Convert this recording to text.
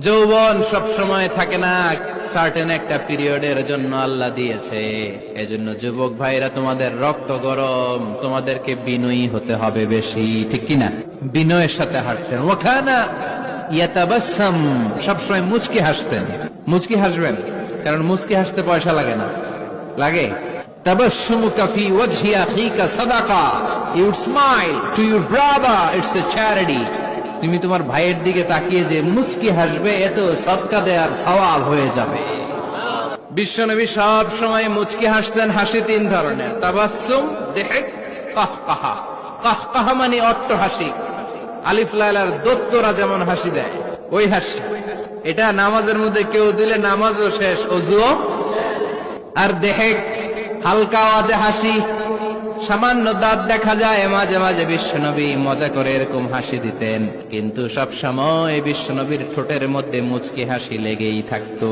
যৌবন সব সময় থাকে না, সার্টেন একটা পিরিয়ডের জন্য আল্লাহ দিয়েছে। এজন্য যুবক ভাইরা, তোমাদের রক্ত গরম, তোমাদেরকে বিনয়ী হতে হবে বেশি, ঠিক কিনা? বিনয়ের সাথে হাসতেন। ওখানা ইয়াতাবাসসাম, সবসময় মুচকি হাসতেন। মুচকি হাসবেন, কারণ মুচকি হাসতে পয়সা লাগে না, লাগে? তাবাসসুমুকা ফি ওয়াজহি আখিকা সাদাকা, you smile to your brother, it's a charity. তুমি তোমার ভাইয়ের দিকে তাকিয়ে যে মুচকি হাসবে, এত সদকা দেওয়ার সওয়াব হয়ে যাবে। বিশ্বনবী সব সময় মুচকি হাসতেন। হাসি তিন ধরনের: তাবাসসুম, দিহক, কাহকাহা। কাহকাহা মানে অট্ট হাসি, আলিফ লাইলার দত্তরা যেমন হাসি দেয় ওই হাসি। এটা নামাজের মধ্যে কেউ দিলে নামাজও শেষ, ওযুও। আর দিহক, হালকা আওয়াজে হাসি, সামান্য দাঁত দেখা যায় মাঝে মাঝে। বিশ্বনবী মজা করে এরকম হাসি দিতেন, কিন্তু সব সময় বিশ্বনবীর ঠোঁটের মধ্যে মুচকি হাসি লেগেই থাকতো।